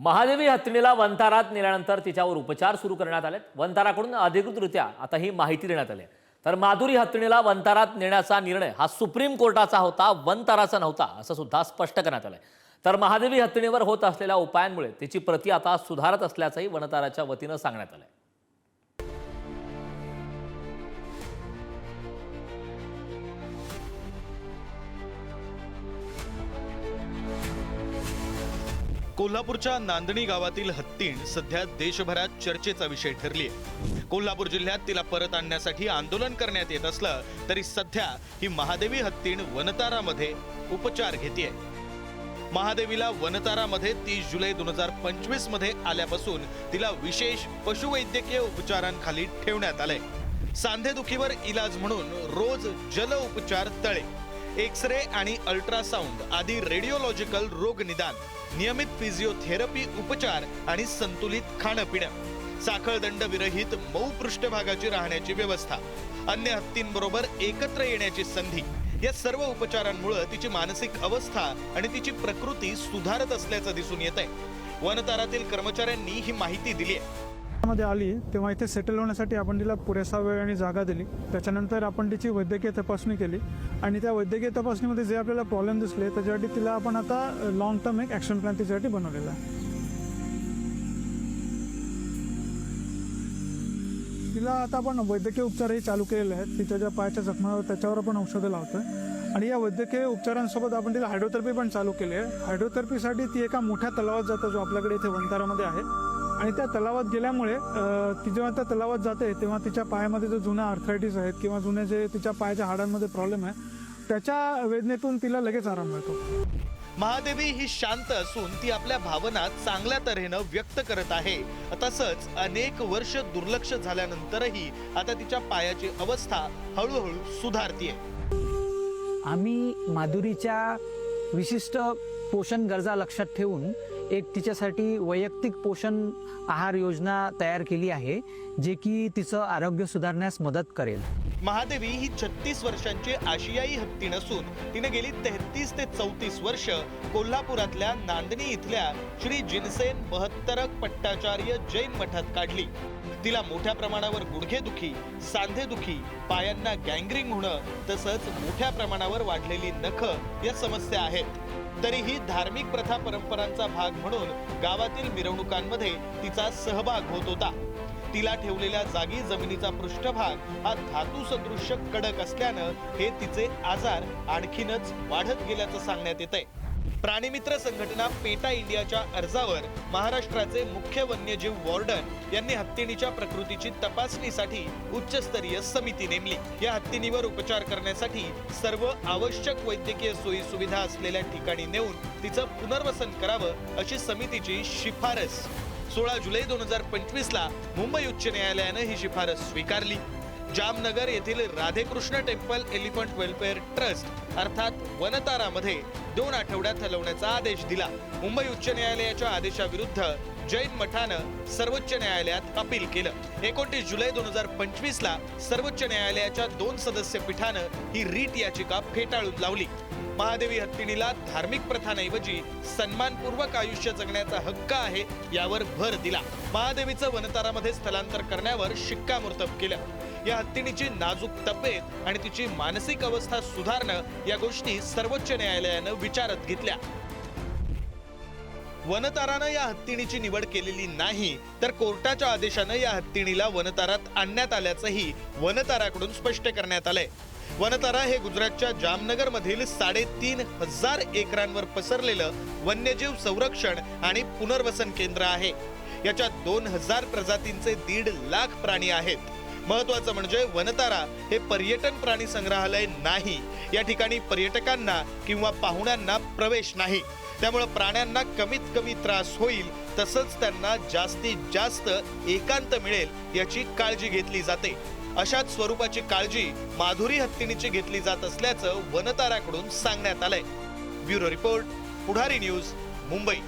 महादेवी हत्तीला वंतारात नेल्यानंतर तिच्यावर उपचार सुरू करण्यात आलेत। वंताराकडून अधिकृतरित्या आता ही माहिती देण्यात आली आहे। तर माधुरी हत्तीला वंतारात नेण्याचा निर्णय हा सुप्रीम कोर्टाचा होता, वंताराचा नव्हता असं सुद्धा स्पष्ट करण्यात आलंय। तर महादेवी हत्तीवर होत असलेल्या उपायांमुळे तिची प्रती आता सुधारत असल्याचंही वनताराच्या वतीनं सांगण्यात आलंय। कोल्हापूरच्या नांदणी गावातील हत्तीण सध्या देशभरात चर्चेचा विषय ठरली आहे। कोल्हापूर जिल्ह्यात तिला परत आणण्यासाठी आंदोलन करण्यात येत असलं तरी सध्या ही महादेवी हत्तीण वनतारामध्ये उपचार घेतेय। महादेवीला वनतारामध्ये 30 जुलै 2025 मध्ये आल्यापासून तिला विशेष पशुवैद्यकीय उपचारांखाली ठेवण्यात आलंय। सांधेदुखीवर इलाज म्हणून रोज जल उपचार, तळे, एक्स-रे आणि अल्ट्रासाउंड आदी रेडिओलॉजिकल रोग निदान, नियमित फिजिओथेरपी उपचार आणि संतुलित खाणं-पिणं, साखळदंड विरहित मऊ पृष्ठभागाची राहण्याची व्यवस्था, अन्य हत्तींबरोबर एकत्र येण्याची संधी, या सर्व उपचारांमुळे तिची मानसिक अवस्था आणि तिची प्रकृती सुधारत असल्याचं दिसून येतंय। वनतारातील कर्मचाऱ्यांनी ही माहिती दिली आहे। मध्ये आली तेव्हा इथे सेटल होण्यासाठी आपण तिला पुरेसा वेळ आणि जागा दिली। त्याच्यानंतर आपण तिची वैद्यकीय तपासणी केली आणि त्या वैद्यकीय तपासणीमध्ये जे आपल्याला प्रॉब्लेम दिसले त्याच्यासाठी तिला आपण आता लॉंग टर्म एक ॲक्शन प्लॅन तिच्यासाठी बनवलेला आहे। तिला आता आपण वैद्यकीय उपचारही चालू केलेले आहेत। तिच्या ज्या पायाच्या जखमावर त्याच्यावर आपण औषधं लावतोय आणि या वैद्यकीय उपचारांसोबत आपण तिला हायड्रोथेरपी पण चालू केली आहे। हायड्रोथेरपीसाठी ती एका मोठ्या तलावात जाते जो आपल्याकडे इथे वनतारामध्ये आहे आणि त्या तलावात गेल्यामुळे ती जेव्हा त्या तलावात जाते तेव्हा तिच्या पायामध्ये जो जुना आर्थरायटिस आहेत किंवा जुने जे तिच्या पायाच्या हाडांमध्ये प्रॉब्लेम आहे त्याच्या वेदनेतून तिला लगेच आराम मिळतो। महादेवी ही शांत असून ती आपल्या भावना चांगल्या तऱ्हेनं व्यक्त करत आहे। तसंच अनेक वर्ष दुर्लक्ष झाल्यानंतरही आता तिच्या पायाची अवस्था हळूहळू सुधारतीये। आम्ही माधुरीच्या विशिष्ट पोषण गरजा लक्षात ठेवून एक तिच्यासाठी वैयक्तिक पोषण आहार योजना तयार केली आहे, जे की तिचं आरोग्य सुधारण्यास मदत करेल। महादेवी ही 36 वर्षांची आशियाई हत्तीण असून तिने गेली 33 ते 34 वर्ष कोल्हापुरातल्या नांदणी इथल्या श्री जिनसेन महत्तरक पट्टाचार्य जैन मठात काढली। तिला मोठ्या प्रमाणावर गुडघेदुखी, सांधेदुखी, पायांना गँग्रीन होणं तसंच मोठ्या प्रमाणावर वाढलेली नख या समस्या आहेत। तरीही धार्मिक प्रथा परंपरांचा भाग म्हणून गावातील मिरवणुकांमध्ये तिचा सहभाग होत होता। तिला ठेवलेल्या जागी जमिनीचा पृष्ठभाग हा धातू सदृश्य कडक असल्यानं हे तिचे आजार आणखीनच वाढत गेल्याचं सांगण्यात येतंय। प्राणीमित्र संघटना पेटा इंडियाच्या अर्जावर महाराष्ट्राचे मुख्य वन्यजीव वॉर्डन यांनी हत्तीणीच्या प्रकृतीची तपासणीसाठी उच्चस्तरीय समिती नेमली। या हत्तीणीवर उपचार करण्यासाठी सर्व आवश्यक वैद्यकीय सोयी सुविधा असलेल्या ठिकाणी नेऊन तिचं पुनर्वसन करावं अशी समितीची शिफारस 16 जुलै 2025 ला मुंबई उच्च न्यायालयानं ही शिफारस स्वीकारली। जामनगर येथील Radhekrishna temple elephant welfare trust अर्थात वनतारामध्ये 2 आठवड्यात हलवण्याचा आदेश दिला। मुंबई उच्च न्यायालयाच्या आदेशाविरुद्ध जैन मठानं सर्वोच्च न्यायालयात अपील केलं। 29 जुलै 2025 ला सर्वोच्च न्यायालयाच्या 2 सदस्य पीठानं ही रीट याचिका फेटाळून लावली। महादेवी हत्तीणीला धार्मिक प्रथांऐवजी सन्मानपूर्वक आयुष्य जगण्याचा हक्क आहे यावर भर दिला। महादेवीचं वनतारामध्ये स्थलांतर करण्यावर शिक्कामोर्तब केलं। या हत्तीणीची नाजूक तब्येत आणि तिची मानसिक अवस्था सुधारणं या गोष्टी सर्वोच्च न्यायालयानं विचारात घेतल्या। वनतारानं या हत्तीणीची निवड केलेली नाही, तर कोर्टाच्या आदेशानं या हत्तीणीला वनतारात आणण्यात आल्याचंही वनताराकडून स्पष्ट करण्यात आलंय। वनतारा हे गुजरातच्या जामनगर मधील 3,500 एकरांवर पसरलेलं वन्यजीव संरक्षण आणि पुनर्वसन केंद्र आहे। याच्यात 2000 प्रजातींचे 1.5 लाख प्राणी आहेत। महत्वाचं म्हणजे वनतारा हे पर्यटन प्राणी संग्रहालय नाही। या ठिकाणी पर्यटकांना किंवा पाहुण्यांना प्रवेश नाही, त्यामुळे प्राण्यांना कमीत कमी त्रास होईल तसंच त्यांना जास्तीत जास्त एकांत मिळेल याची काळजी घेतली जाते। अशाच स्वरूपाची काळजी माधुरी हत्तीणीची घेतली जात असल्याचं वनताराकडून सांगण्यात आलंय। ब्युरो रिपोर्ट, पुढारी न्यूज, मुंबई।